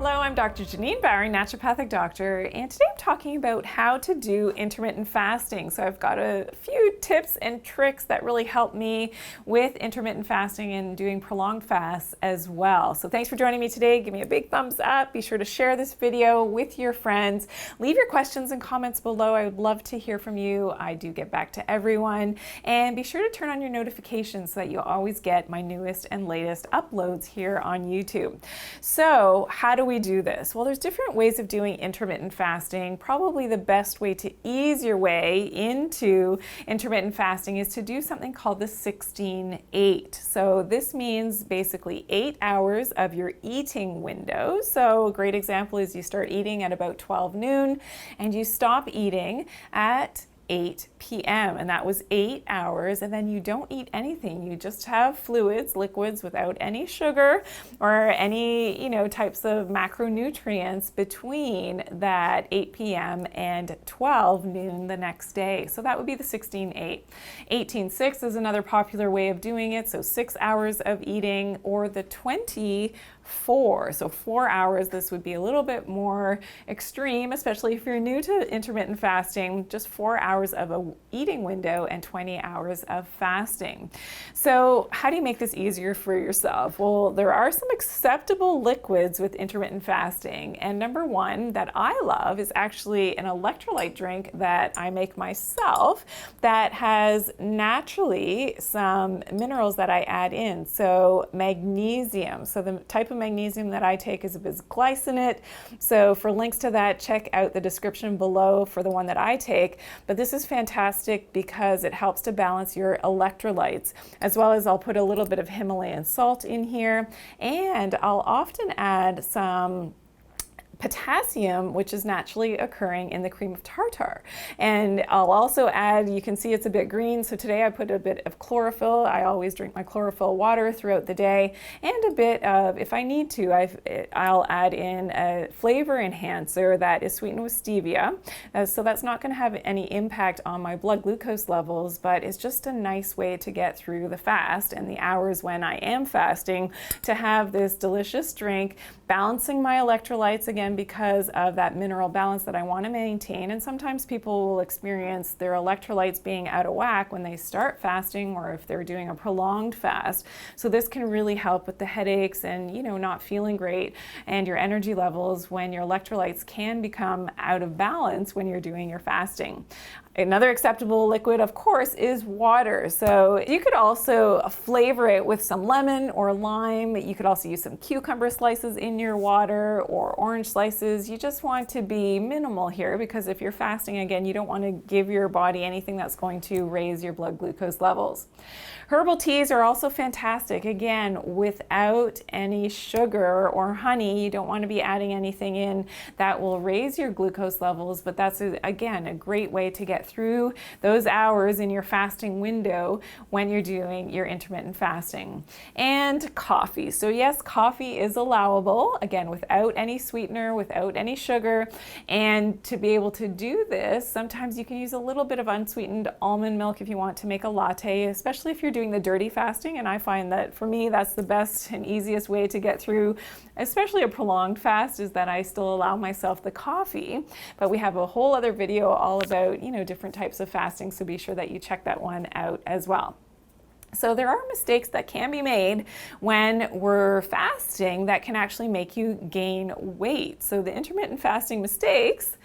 Hello, I'm Dr. Janine Bowring, naturopathic doctor, and today I'm talking about how to do intermittent fasting. So I've got a few tips and tricks that really help me with intermittent fasting and doing prolonged fasts as well. So thanks for joining me today. Give me a big thumbs up. Be sure to share this video with your friends. Leave your questions and comments below. I would love to hear from you. I do get back to everyone. And be sure to turn on your notifications so that you'll always get my newest and latest uploads here on YouTube. So how do we do this? Well, there's different ways of doing intermittent fasting. Probably the best way to ease your way into intermittent fasting is to do something called the 16-8. So this means basically 8 hours of your eating window. So a great example is you start eating at about 12 noon and you stop eating at 8 p.m. and that was 8 hours, and then you don't eat anything. You just have fluids, liquids without any sugar or any, types of macronutrients between that 8 p.m. and 12 noon the next day. So that would be the 16-8. 18-6 is another popular way of doing it. So 6 hours of eating, or the 24. So 4 hours. This would be a little bit more extreme, especially if you're new to intermittent fasting. Just 4 hours of a eating window and 20 hours of fasting. So how do you make this easier for yourself? Well, there are some acceptable liquids with intermittent fasting. And number one that I love is actually an electrolyte drink that I make myself that has naturally some minerals that I add in. So magnesium. So the type of magnesium that I take is bisglycinate. So for links to that, check out the description below for the one that I take. But this is fantastic because it helps to balance your electrolytes, as well as I'll put a little bit of Himalayan salt in here, and I'll often add some potassium, which is naturally occurring in the cream of tartar. And I'll also add, you can see it's a bit green, so today I put a bit of chlorophyll. I always drink my chlorophyll water throughout the day, and a bit of, if I need to, I'll add in a flavor enhancer that is sweetened with stevia. So that's not going to have any impact on my blood glucose levels, but it's just a nice way to get through the fast and the hours when I am fasting, to have this delicious drink, balancing my electrolytes again, because of that mineral balance that I want to maintain. And sometimes people will experience their electrolytes being out of whack when they start fasting, or if they're doing a prolonged fast. So this can really help with the headaches and, not feeling great, and your energy levels when your electrolytes can become out of balance when you're doing your fasting. Another acceptable liquid, of course, is water. So you could also flavor it with some lemon or lime. You could also use some cucumber slices in your water, or orange slices. You just want to be minimal here, because if you're fasting, again, you don't want to give your body anything that's going to raise your blood glucose levels. Herbal teas are also fantastic, again, without any sugar or honey. You don't want to be adding anything in that will raise your glucose levels, but that's, again, a great way to get through those hours in your fasting window when you're doing your intermittent fasting. And coffee. So yes, coffee is allowable, again, without any sweetener, without any sugar. And to be able to do this, sometimes you can use a little bit of unsweetened almond milk if you want to make a latte, especially if you're doing the dirty fasting. And I find that for me, that's the best and easiest way to get through, especially a prolonged fast, is that I still allow myself the coffee. But we have a whole other video all about, different types of fasting, so be sure that you check that one out as well. So there are mistakes that can be made when we're fasting that can actually make you gain weight. So the intermittent fasting mistakes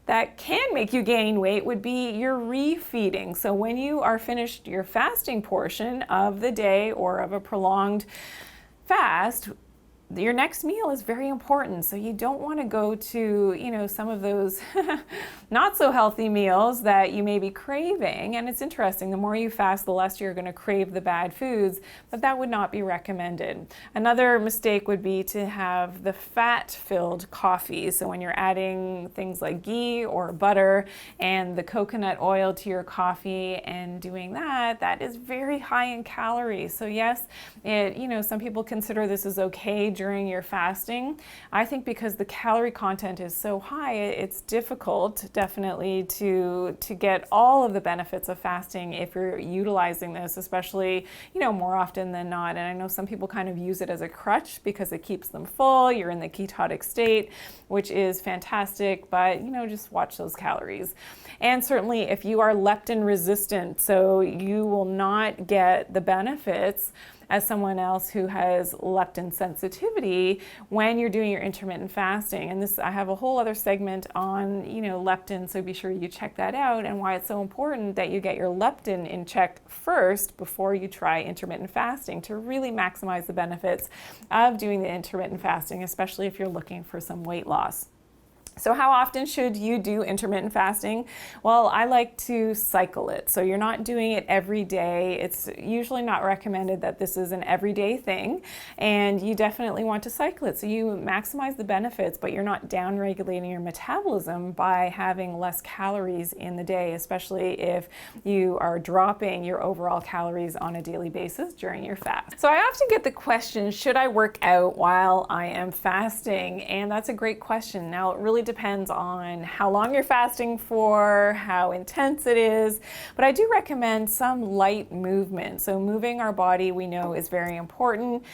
that can make you gain weight would be your refeeding. So when you are finished your fasting portion of the day or of a prolonged fast, your next meal is very important. So you don't want to go to, some of those not so healthy meals that you may be craving. And it's interesting, the more you fast, the less you're going to crave the bad foods, but that would not be recommended. Another mistake would be to have the fat-filled coffee. So when you're adding things like ghee or butter and the coconut oil to your coffee and doing that is very high in calories. So yes, some people consider this is okay during your fasting. I think because the calorie content is so high, it's difficult definitely to get all of the benefits of fasting if you're utilizing this, especially, more often than not. And I know some people kind of use it as a crutch because it keeps them full. You're in the ketotic state, which is fantastic, but just watch those calories. And certainly if you are leptin resistant, so you will not get the benefits as someone else who has leptin sensitivity when you're doing your intermittent fasting. And I have a whole other segment on, leptin, so be sure you check that out, and why it's so important that you get your leptin in check first before you try intermittent fasting to really maximize the benefits of doing the intermittent fasting, especially if you're looking for some weight loss. So how often should you do intermittent fasting? Well, I like to cycle it. So you're not doing it every day. It's usually not recommended that this is an everyday thing, and you definitely want to cycle it. So you maximize the benefits, but you're not down-regulating your metabolism by having less calories in the day, especially if you are dropping your overall calories on a daily basis during your fast. So I often get the question, should I work out while I am fasting? And that's a great question. Now, it really depends on how long you're fasting for, how intense it is, but I do recommend some light movement. So moving our body, we know, is very important.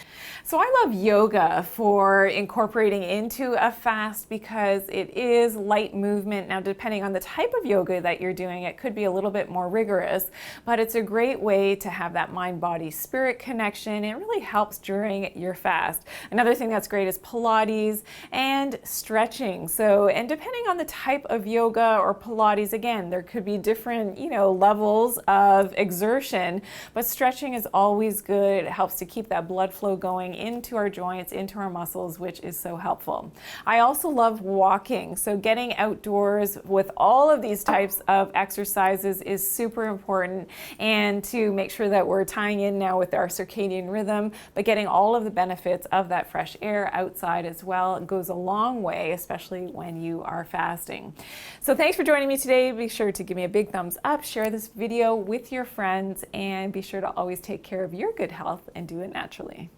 So I love yoga for incorporating into a fast because it is light movement. Now, depending on the type of yoga that you're doing, it could be a little bit more rigorous, but it's a great way to have that mind-body-spirit connection. It really helps during your fast. Another thing that's great is Pilates and stretching. And depending on the type of yoga or Pilates, again, there could be different, levels of exertion, but stretching is always good. It helps to keep that blood flow going into our joints, into our muscles, which is so helpful. I also love walking. So getting outdoors with all of these types of exercises is super important, and to make sure that we're tying in now with our circadian rhythm, but getting all of the benefits of that fresh air outside as well. It goes a long way, especially when you are fasting. So thanks for joining me today. Be sure to give me a big thumbs up, share this video with your friends, and be sure to always take care of your good health and do it naturally.